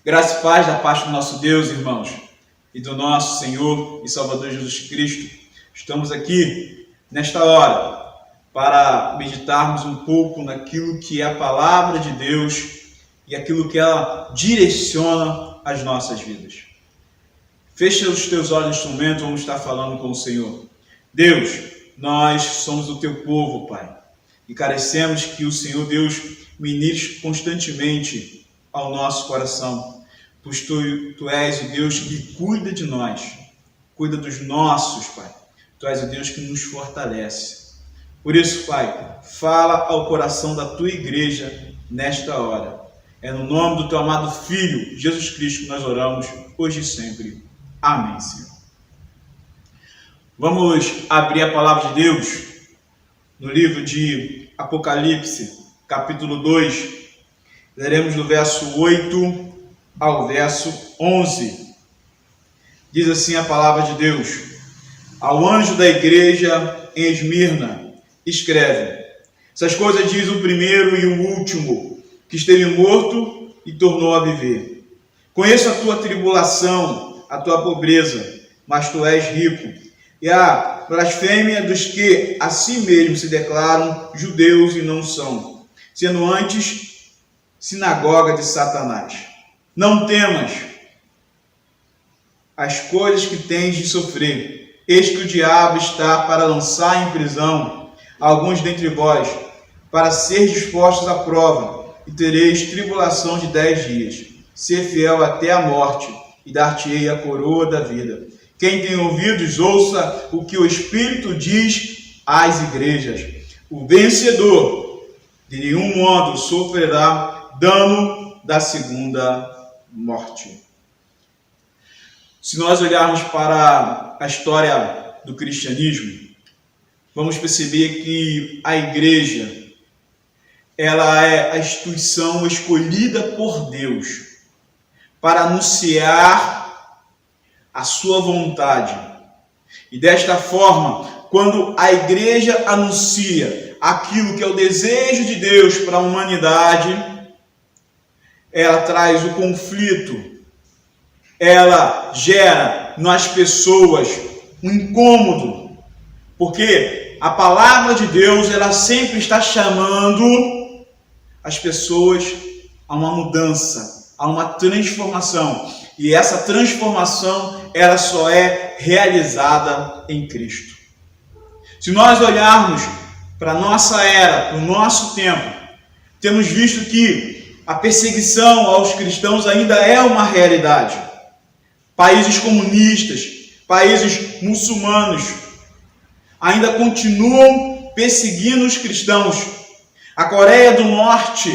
Graça e paz da parte do nosso Deus, irmãos, e do nosso Senhor e Salvador Jesus Cristo. Estamos aqui nesta hora para meditarmos um pouco naquilo que é a palavra de Deus e aquilo que ela direciona as nossas vidas. Fecha os teus olhos neste momento, vamos estar falando com o Senhor. Deus, nós somos o teu povo, Pai, e carecemos que o Senhor Deus ministre constantemente ao nosso coração, pois tu és o Deus que cuida de nós, cuida dos nossos, Pai. Tu és o Deus que nos fortalece. Por isso, Pai, fala ao coração da tua igreja nesta hora. É no nome do teu amado Filho, Jesus Cristo, que nós oramos, hoje e sempre. Amém, Senhor. Vamos abrir a palavra de Deus no livro de Apocalipse, capítulo 2. Leremos do verso 8 ao verso 11. Diz assim a palavra de Deus: ao anjo da igreja em Esmirna, escreve: essas coisas diz o primeiro e o último, que esteve morto e tornou a viver. Conheço a tua tribulação, a tua pobreza, mas tu és rico, e a blasfêmia dos que a si mesmos se declaram judeus e não são, sendo antes sinagoga de Satanás. Não temas as coisas que tens de sofrer. Eis que o diabo está para lançar em prisão alguns dentre vós, para ser dispostos à prova, e tereis tribulação de 10 dias. Ser fiel até a morte, e dar-te-ei a coroa da vida. Quem tem ouvidos, ouça o que o Espírito diz às igrejas. O vencedor, de nenhum modo, sofrerá dano da segunda morte. Se nós olharmos para a história do cristianismo, vamos perceber que a igreja, ela é a instituição escolhida por Deus para anunciar a sua vontade. E desta forma, quando a igreja anuncia aquilo que é o desejo de Deus para a humanidade, ela traz o conflito, ela gera nas pessoas um incômodo, porque a palavra de Deus, ela sempre está chamando as pessoas a uma mudança, a uma transformação, e essa transformação, ela só é realizada em Cristo. Se nós olharmos para a nossa era, para o nosso tempo, temos visto que a perseguição aos cristãos ainda é uma realidade. Países comunistas, países muçulmanos ainda continuam perseguindo os cristãos. A Coreia do Norte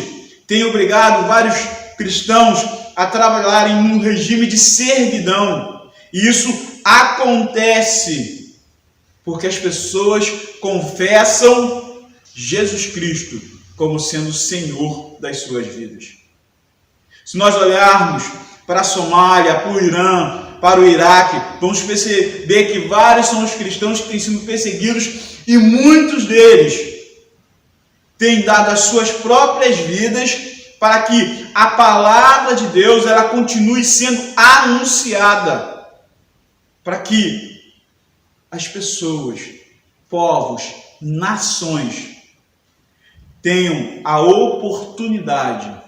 tem obrigado vários cristãos a trabalharem em um regime de servidão. E isso acontece porque as pessoas confessam Jesus Cristo como sendo o Senhor das suas vidas. Se nós olharmos para a Somália, para o Irã, para o Iraque, vamos perceber que vários são os cristãos que têm sido perseguidos e muitos deles têm dado as suas próprias vidas para que a palavra de Deus ela continue sendo anunciada, para que as pessoas, povos, nações tenham a oportunidade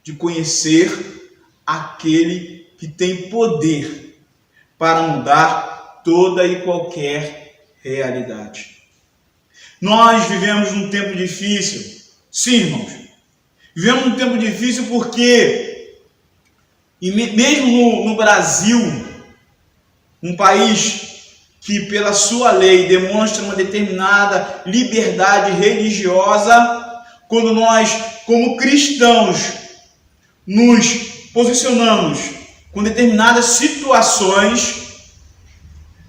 de conhecer aquele que tem poder para mudar toda e qualquer realidade. Nós vivemos num tempo difícil. Sim, irmãos. Vivemos num tempo difícil porque, e mesmo no Brasil, um país que pela sua lei demonstra uma determinada liberdade religiosa, quando nós, como cristãos, nos posicionamos com determinadas situações,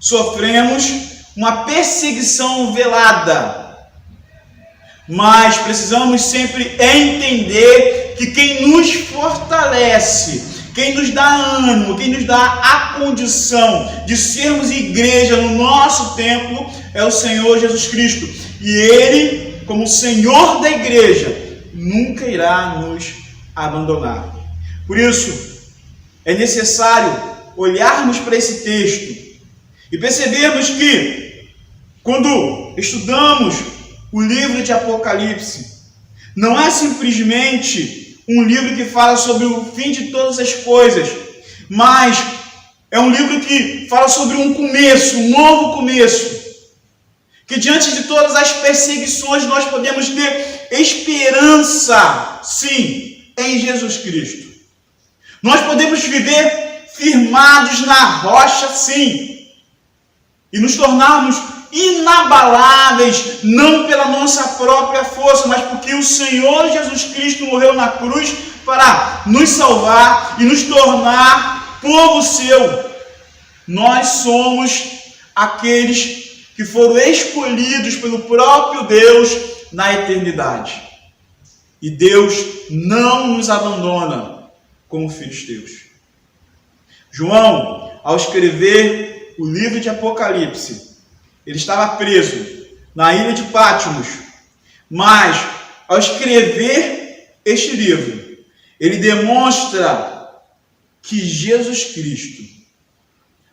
sofremos uma perseguição velada. Mas precisamos sempre entender que quem nos fortalece, quem nos dá ânimo, quem nos dá a condição de sermos igreja no nosso templo é o Senhor Jesus Cristo. E Ele, como Senhor da igreja, nunca irá nos abandonar. Por isso, é necessário olharmos para esse texto e percebermos que, quando estudamos o livro de Apocalipse, não é simplesmente um livro que fala sobre o fim de todas as coisas, mas é um livro que fala sobre um começo, um novo começo. Que diante de todas as perseguições nós podemos ter esperança, sim, em Jesus Cristo. Nós podemos viver firmados na rocha, sim, e nos tornarmos inabaláveis, não pela nossa própria força, mas porque o Senhor Jesus Cristo morreu na cruz para nos salvar e nos tornar povo seu. Nós somos aqueles que foram escolhidos pelo próprio Deus na eternidade. E Deus não nos abandona como filhos teus. João, ao escrever o livro de Apocalipse, ele estava preso na ilha de Patmos, mas ao escrever este livro, ele demonstra que Jesus Cristo,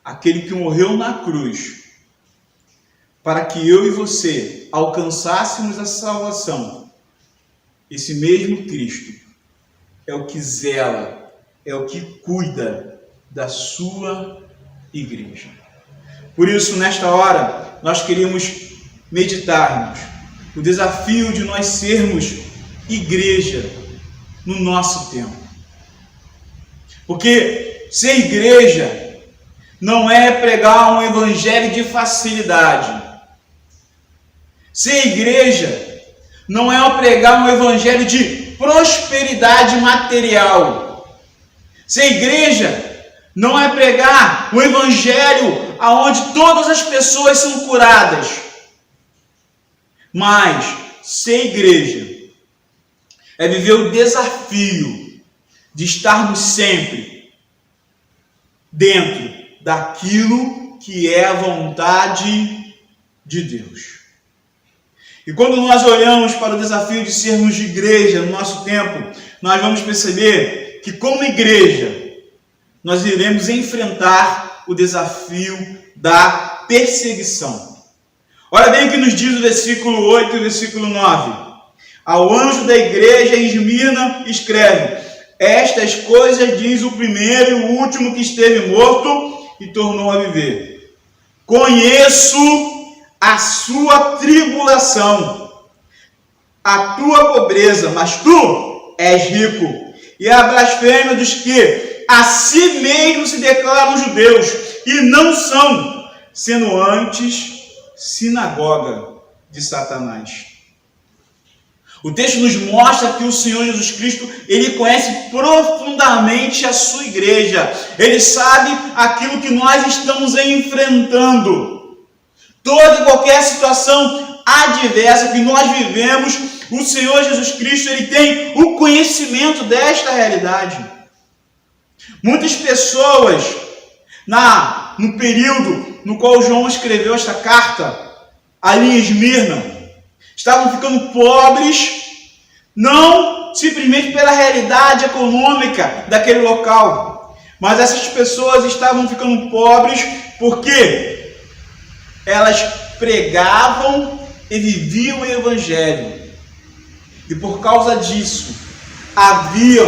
aquele que morreu na cruz, para que eu e você alcançássemos a salvação, esse mesmo Cristo é o que zela, é o que cuida da sua igreja. Por isso, nesta hora, nós queremos meditarmos o desafio de nós sermos igreja no nosso tempo. Porque ser igreja não é pregar um evangelho de facilidade. Ser igreja não é pregar um evangelho de prosperidade material. Ser igreja não é pregar um evangelho onde todas as pessoas são curadas. Mas ser igreja é viver o desafio de estarmos sempre dentro daquilo que é a vontade de Deus. E quando nós olhamos para o desafio de sermos igreja no nosso tempo, nós vamos perceber que, como igreja, nós iremos enfrentar o desafio da perseguição. Olha bem o que nos diz o versículo 8 e o versículo 9. Ao anjo da igreja em Esmirna escreve: estas coisas diz o primeiro e o último que esteve morto e tornou a viver. Conheço a sua tribulação, a tua pobreza, mas tu és rico, e a blasfêmia dos que a si mesmo se declaram judeus e não são, sendo antes sinagoga de Satanás. O texto nos mostra que o Senhor Jesus Cristo, ele conhece profundamente a sua igreja. Ele sabe aquilo que nós estamos enfrentando. Toda e qualquer situação adversa que nós vivemos, o Senhor Jesus Cristo, ele tem o conhecimento desta realidade. Muitas pessoas, no período no qual João escreveu esta carta, ali em Esmirna, estavam ficando pobres, não simplesmente pela realidade econômica daquele local, mas essas pessoas estavam ficando pobres porque elas pregavam e viviam o evangelho. E por causa disso, havia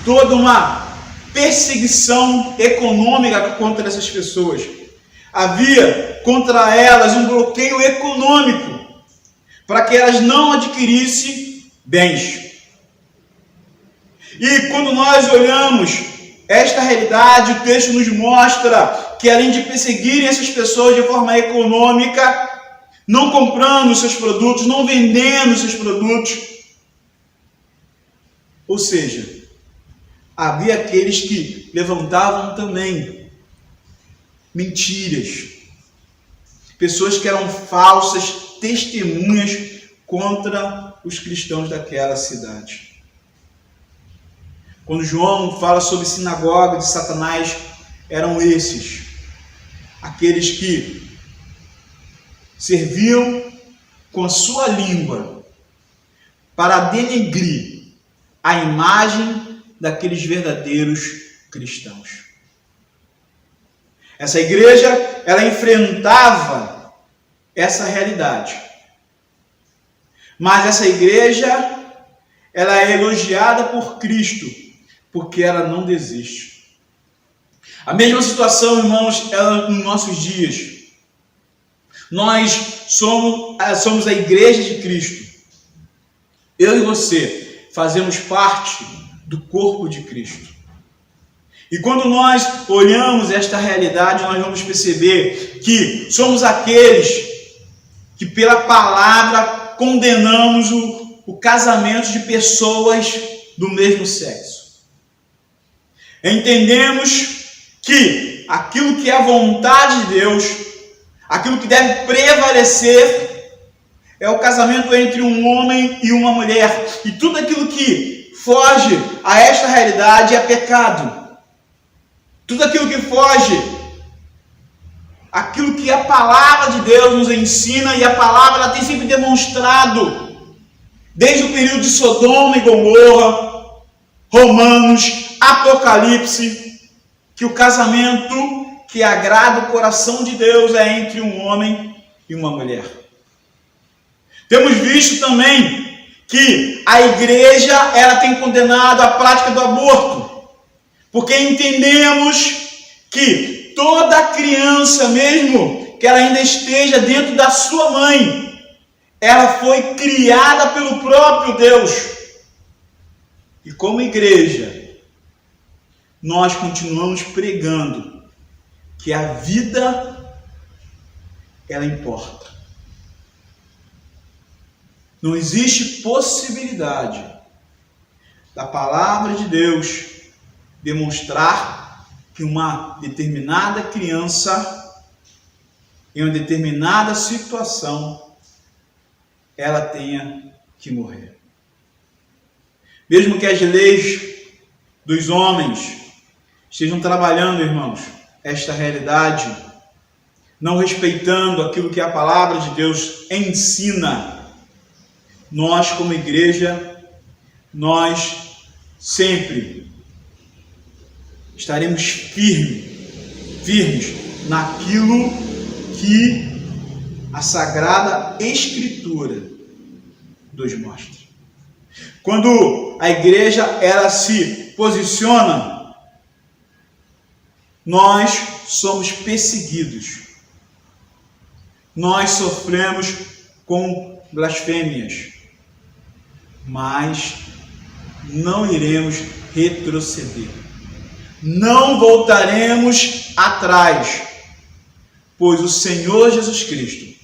toda uma perseguição econômica contra essas pessoas. Havia contra elas um bloqueio econômico para que elas não adquirissem bens. E quando nós olhamos esta realidade, o texto nos mostra que, além de perseguirem essas pessoas de forma econômica, não comprando os seus produtos, não vendendo os seus produtos, ou seja, havia aqueles que levantavam também mentiras, pessoas que eram falsas testemunhas contra os cristãos daquela cidade. Quando João fala sobre sinagoga de Satanás, eram esses, aqueles que serviam com a sua língua para denegrir a imagem daqueles verdadeiros cristãos. Essa igreja, ela enfrentava essa realidade. Mas essa igreja, ela é elogiada por Cristo, porque ela não desiste. A mesma situação, irmãos, é nos nossos dias. Nós somos a igreja de Cristo. Eu e você fazemos parte do corpo de Cristo. E quando nós olhamos esta realidade, nós vamos perceber que somos aqueles que pela palavra condenamos o casamento de pessoas do mesmo sexo. Entendemos que aquilo que é a vontade de Deus, aquilo que deve prevalecer, é o casamento entre um homem e uma mulher. E tudo aquilo que foge a esta realidade é pecado. Tudo aquilo que foge, aquilo que a palavra de Deus nos ensina, e a palavra ela tem sempre demonstrado, desde o período de Sodoma e Gomorra, Romanos, Apocalipse, que o casamento que agrada o coração de Deus é entre um homem e uma mulher. Temos visto também que a igreja ela tem condenado a prática do aborto, porque entendemos que toda criança, mesmo que ela ainda esteja dentro da sua mãe, ela foi criada pelo próprio Deus. E como igreja, nós continuamos pregando que a vida, ela importa. Não existe possibilidade da palavra de Deus demonstrar que uma determinada criança, em uma determinada situação, ela tenha que morrer. Mesmo que as leis dos homens estejam trabalhando, irmãos, esta realidade, não respeitando aquilo que a palavra de Deus ensina, nós como igreja, nós sempre estaremos firmes naquilo que a Sagrada Escritura nos mostra. Quando a igreja ela se posiciona, nós somos perseguidos. Nós sofremos com blasfêmias, mas não iremos retroceder. Não voltaremos atrás, pois o Senhor Jesus Cristo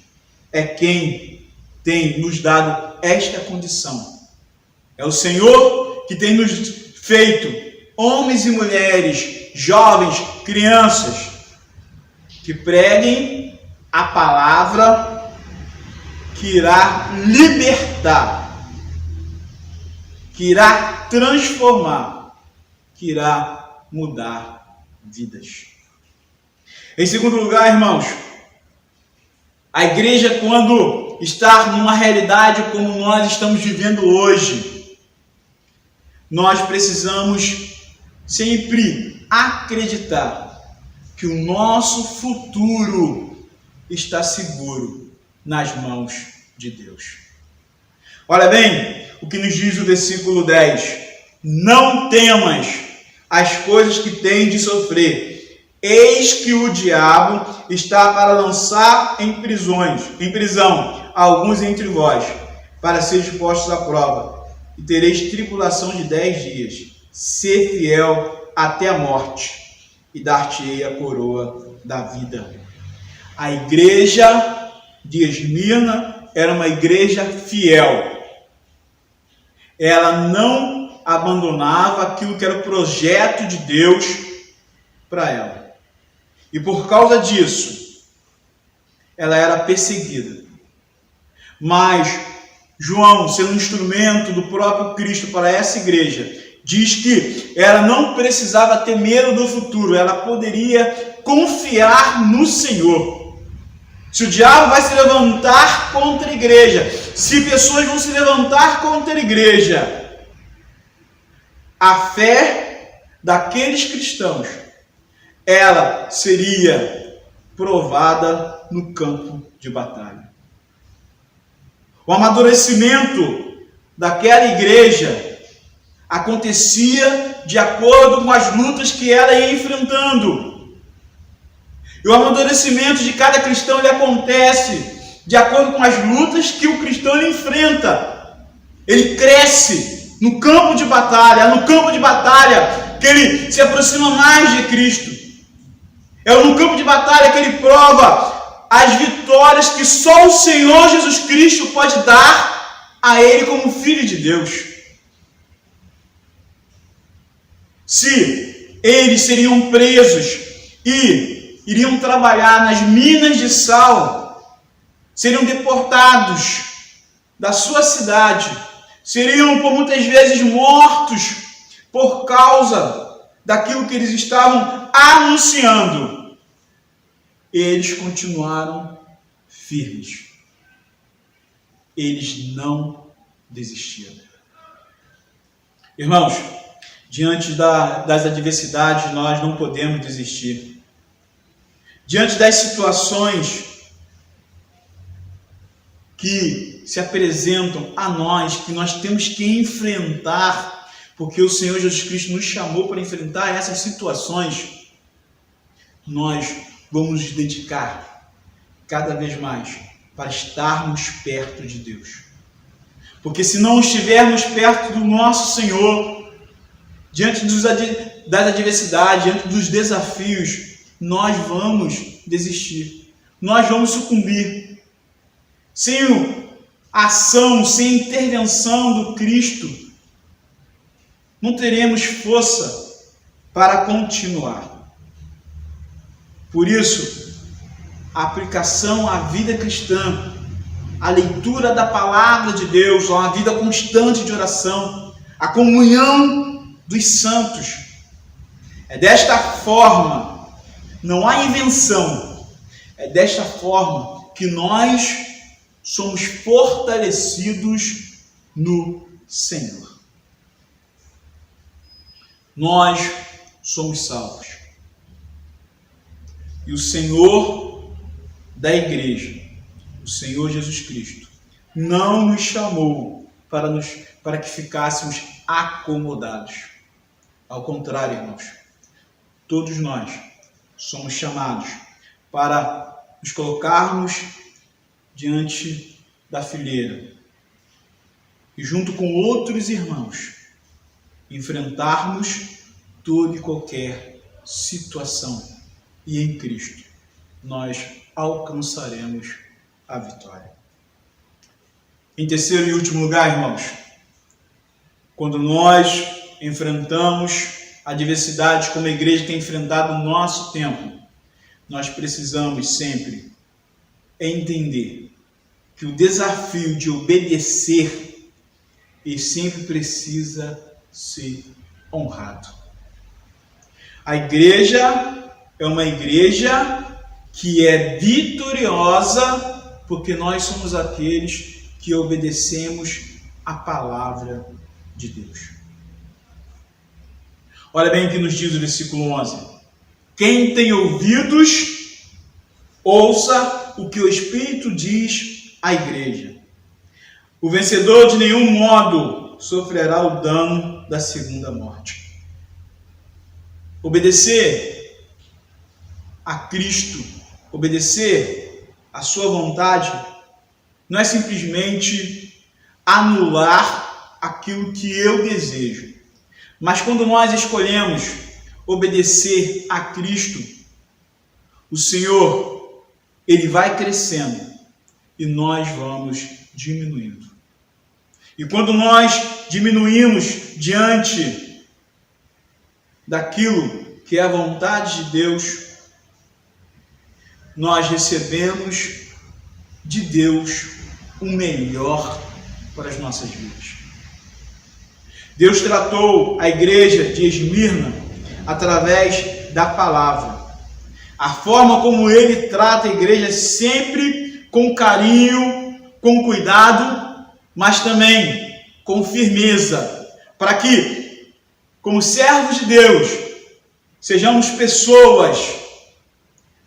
é quem tem nos dado esta condição. É o Senhor que tem nos feito homens e mulheres, jovens, crianças, que preguem a palavra que irá libertar, que irá transformar, que irá mudar vidas. Em segundo lugar, irmãos, a igreja, quando está numa realidade como nós estamos vivendo hoje, nós precisamos sempre acreditar que o nosso futuro está seguro nas mãos de Deus. Olha bem o que nos diz o versículo 10. Não temas as coisas que tens de sofrer. Eis que o diabo está para lançar em prisão alguns entre vós, para serem postos à prova, e tereis tribulação de 10 dias. Ser fiel até a morte, e dar-te-ei a coroa da vida. A igreja de Esmirna era uma igreja fiel. Ela não abandonava aquilo que era o projeto de Deus para ela. E por causa disso, ela era perseguida. Mas João, sendo um instrumento do próprio Cristo para essa igreja, diz que ela não precisava ter medo do futuro, ela poderia confiar no Senhor. Se o diabo vai se levantar contra a igreja, se pessoas vão se levantar contra a igreja, a fé daqueles cristãos, ela seria provada no campo de batalha. O amadurecimento daquela igreja acontecia de acordo com as lutas que ela ia enfrentando. E o amadurecimento de cada cristão ele acontece de acordo com as lutas que o cristão ele enfrenta. Ele cresce no campo de batalha. É no campo de batalha que ele se aproxima mais de Cristo. É no campo de batalha que ele prova as vitórias que só o Senhor Jesus Cristo pode dar a ele como Filho de Deus. Se eles seriam presos e iriam trabalhar nas minas de sal, seriam deportados da sua cidade, seriam por muitas vezes mortos por causa daquilo que eles estavam anunciando. Eles continuaram firmes. Eles não desistiram. Irmãos, diante das adversidades, nós não podemos desistir. Diante das situações que se apresentam a nós, que nós temos que enfrentar, porque o Senhor Jesus Cristo nos chamou para enfrentar essas situações, nós vamos nos dedicar cada vez mais para estarmos perto de Deus. Porque se não estivermos perto do nosso Senhor, diante das adversidades, diante dos desafios, nós vamos desistir, nós vamos sucumbir. Sem ação, sem intervenção do Cristo, não teremos força para continuar. Por isso, a aplicação à vida cristã, a leitura da palavra de Deus, uma vida constante de oração, a comunhão dos santos, é desta forma, não há invenção, é desta forma que nós somos fortalecidos no Senhor. Nós somos salvos. E o Senhor da igreja, o Senhor Jesus Cristo, não nos chamou para que ficássemos acomodados. Ao contrário, irmãos, todos nós somos chamados para nos colocarmos diante da fileira e junto com outros irmãos enfrentarmos toda e qualquer situação, e em Cristo nós alcançaremos a vitória. Em terceiro e último lugar, irmãos, quando nós enfrentamos adversidades como a igreja tem enfrentado no nosso tempo, nós precisamos sempre entender que o desafio de obedecer, ele sempre precisa ser honrado. A igreja é uma igreja que é vitoriosa porque nós somos aqueles que obedecemos a palavra de Deus. Olha bem o que nos diz o versículo 11. Quem tem ouvidos, ouça o que o Espírito diz à igreja. O vencedor de nenhum modo sofrerá o dano da segunda morte. Obedecer a Cristo, obedecer a sua vontade, não é simplesmente anular aquilo que eu desejo. Mas quando nós escolhemos obedecer a Cristo, o Senhor, Ele vai crescendo e nós vamos diminuindo. E quando nós diminuímos diante daquilo que é a vontade de Deus, nós recebemos de Deus o melhor para as nossas vidas. Deus tratou a igreja de Esmirna através da palavra. A forma como Ele trata a igreja sempre com carinho, com cuidado, mas também com firmeza, para que como servos de Deus, sejamos pessoas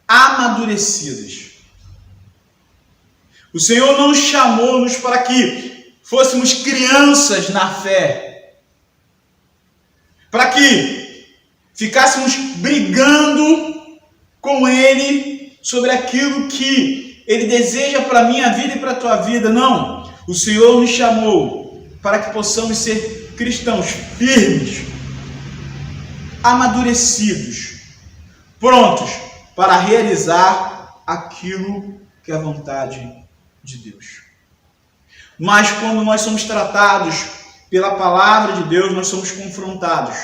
amadurecidas. O Senhor não chamou-nos para que fôssemos crianças na fé, para que ficássemos brigando com Ele sobre aquilo que Ele deseja para a minha vida e para a tua vida. Não, o Senhor nos chamou para que possamos ser cristãos firmes, amadurecidos, prontos para realizar aquilo que é a vontade de Deus. Mas quando nós somos tratados pela palavra de Deus, nós somos confrontados.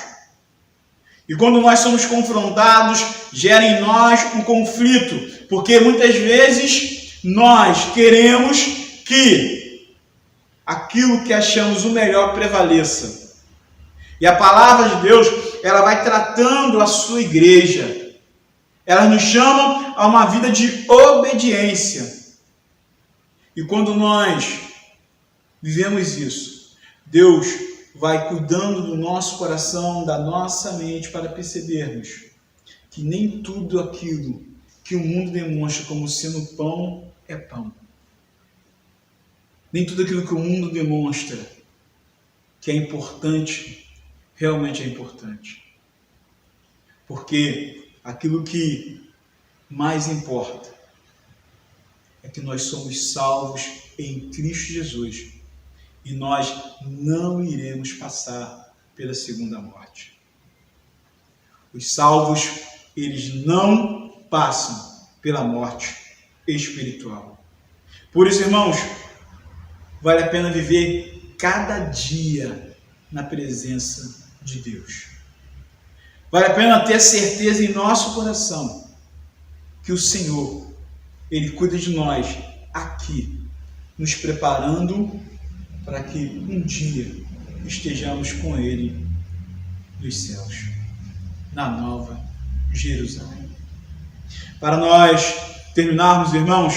E quando nós somos confrontados, gera em nós um conflito, porque muitas vezes nós queremos que aquilo que achamos o melhor prevaleça. E a palavra de Deus, ela vai tratando a sua igreja. Ela nos chama a uma vida de obediência. E quando nós vivemos isso, Deus vai cuidando do nosso coração, da nossa mente, para percebermos que nem tudo aquilo que o mundo demonstra como sendo pão é pão. Nem tudo aquilo que o mundo demonstra que é importante, realmente é importante. Porque aquilo que mais importa é que nós somos salvos em Cristo Jesus e nós não iremos passar pela segunda morte. Os salvos, eles não passam pela morte espiritual. Por isso, irmãos, vale a pena viver cada dia na presença de Deus. Vale a pena ter certeza em nosso coração que o Senhor, Ele cuida de nós aqui, nos preparando para que um dia estejamos com Ele nos céus, na Nova Jerusalém. Para nós terminarmos, irmãos,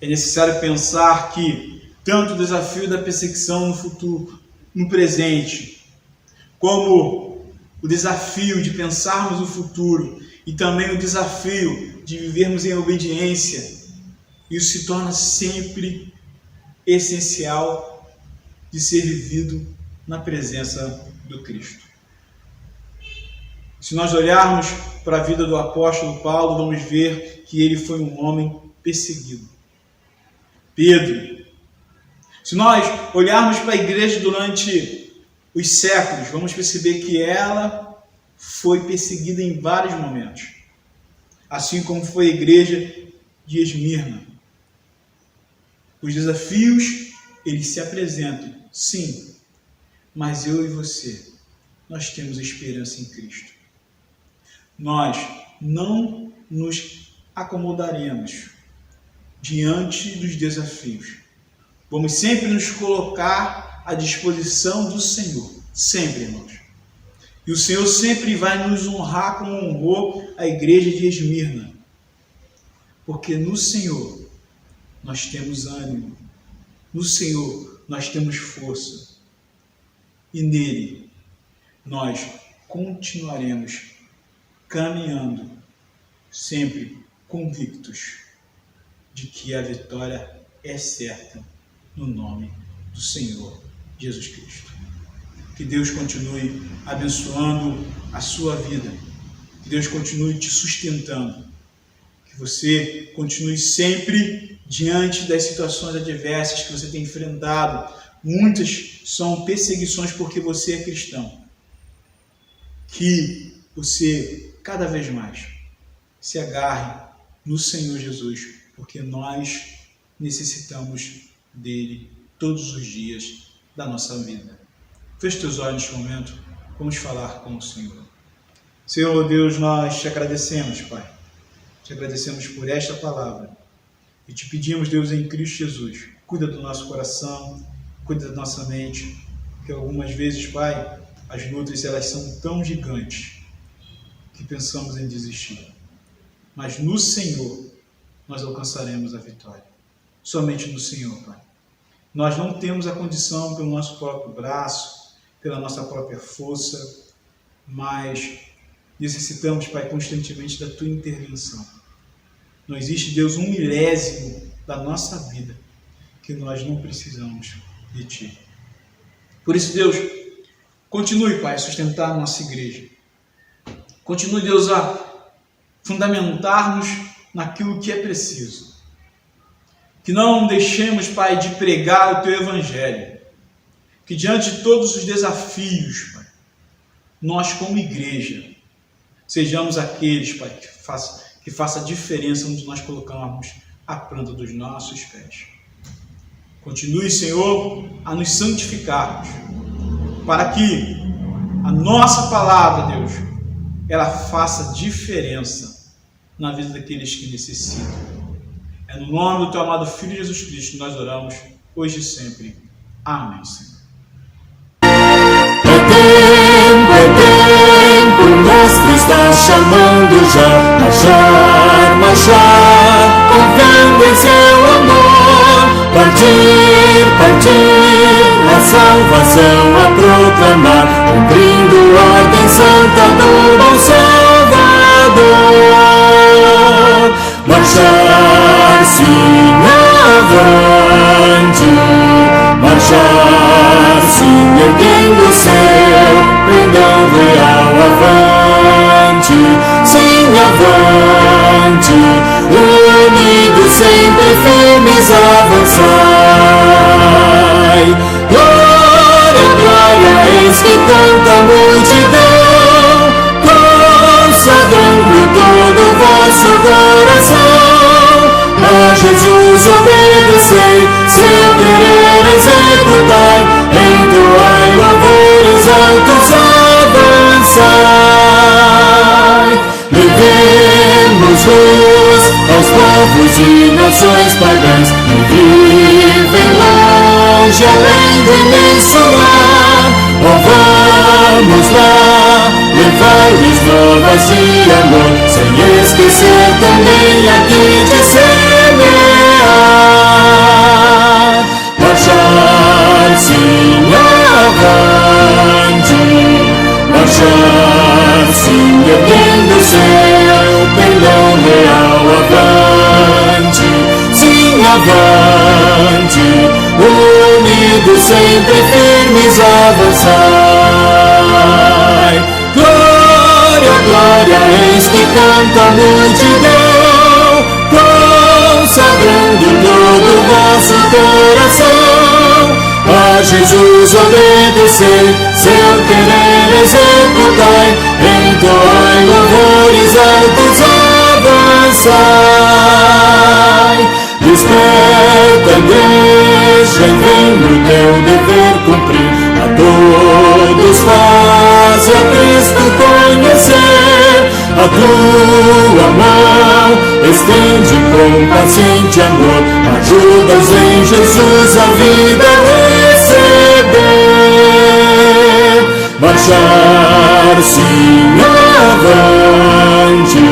é necessário pensar que tanto o desafio da perseguição no futuro, no presente, como o desafio de pensarmos no futuro e também o desafio de vivermos em obediência, isso se torna sempre essencial de ser vivido na presença do Cristo. Se nós olharmos para a vida do apóstolo Paulo, vamos ver que ele foi um homem perseguido. Pedro. Se nós olharmos para a igreja durante os séculos, vamos perceber que ela foi perseguida em vários momentos. Assim como foi a igreja de Esmirna. Os desafios, eles se apresentam, sim, mas eu e você, nós temos esperança em Cristo. Nós não nos acomodaremos diante dos desafios. Vamos sempre nos colocar à disposição do Senhor, sempre, irmãos. E o Senhor sempre vai nos honrar como honrou a igreja de Esmirna. Porque no Senhor nós temos ânimo, no Senhor nós temos força. E nele nós continuaremos caminhando, sempre convictos de que a vitória é certa no nome do Senhor Jesus Cristo. Que Deus continue abençoando a sua vida, que Deus continue te sustentando, que você continue sempre diante das situações adversas que você tem enfrentado. Muitas são perseguições porque você é cristão. Que você cada vez mais se agarre no Senhor Jesus, porque nós necessitamos dele todos os dias da nossa vida. Feche teus olhos neste momento, vamos falar com o Senhor. Senhor Deus, nós te agradecemos, Pai. Te agradecemos por esta palavra e te pedimos, Deus, em Cristo Jesus, cuida do nosso coração, cuida da nossa mente, que algumas vezes, Pai, as lutas elas são tão gigantes que pensamos em desistir. Mas no Senhor nós alcançaremos a vitória. Somente no Senhor, Pai. Nós não temos a condição pelo nosso próprio braço, pela nossa própria força, mas necessitamos, Pai, constantemente da Tua intervenção. Não existe, Deus, 1/1000 da nossa vida que nós não precisamos de Ti. Por isso, Deus, continue, Pai, a sustentar a nossa igreja. Continue, Deus, a fundamentar-nos naquilo que é preciso. Que não deixemos, Pai, de pregar o Teu Evangelho. Que diante de todos os desafios, Pai, nós como igreja, sejamos aqueles, Pai, que faça a diferença onde nós colocarmos a planta dos nossos pés. Continue, Senhor, a nos santificarmos, para que a nossa palavra, Deus, ela faça diferença na vida daqueles que necessitam. É no nome do Teu amado Filho Jesus Cristo que nós oramos, hoje e sempre. Amém, Senhor. O Mestre está chamando já, marchar, marchar, confiando em seu amor, partir, partir, a salvação a proclamar, cumprindo a ordem santa do bom Salvador. Marchar, sim, avante, marchar, sim, erguendo seu pendão real avante, sim, avante, unidos sempre firmes avançai. Glória, glória, eis que canta a multidão, consagrando todo o vosso coração. A Jesus obedecei, seu querer executai, entoai louvores altos, avançai. Levemos luz aos povos e nações pagãs que vivem longe, além do imenso mar. Oh, vamos lá, levar-lhes novas de amor, sem esquecer também aqui de semear. Marchar, sim, avante, marchar, sim, erguendo seu pendão real avante, sim, avante, unidos sempre firmes avançai. Glória, glória, eis que canta a multidão, consagrando todo o vosso coração. A Jesus obedecei, seu querer executai, entoai louvores altos, avançai. Desperta, igreja, e vem no teu dever cumprir, a todos faze a Cristo conhecer. A tua mão estende com paciente amor, ajuda-os em Jesus a vida receber. Marchar, sim, avante,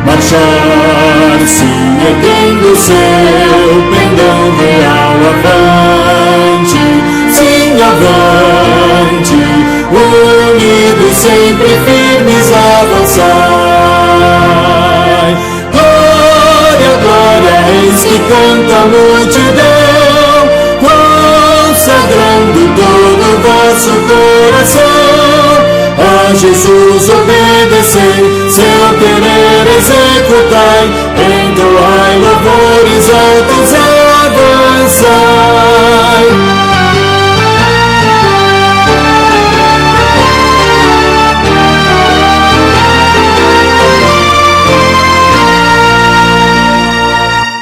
marchar, sim, erguendo seu pendão real avante, sim, avante, unidos sempre firmes avançai. Glória, glória, eis que canta a multidão, consagrando todo o vosso coração. A Jesus obedecei, seu querer executai, entoai louvores altos, avançai.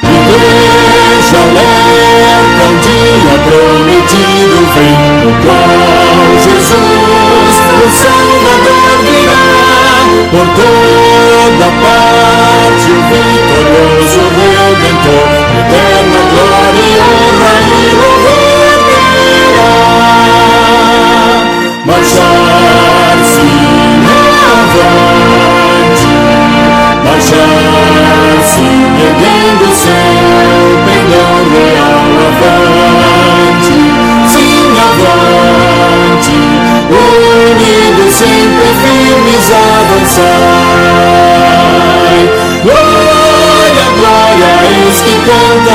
Igreja alerta, um dia prometido vem, o qual Jesus, o Salvador, virá. Por toda parte o vitorioso Redentor, eterna glória e honra e louvor terá. Marchar, sim, avante, marchar, sim, erguendo seu pendão real avante, sim, avante, quando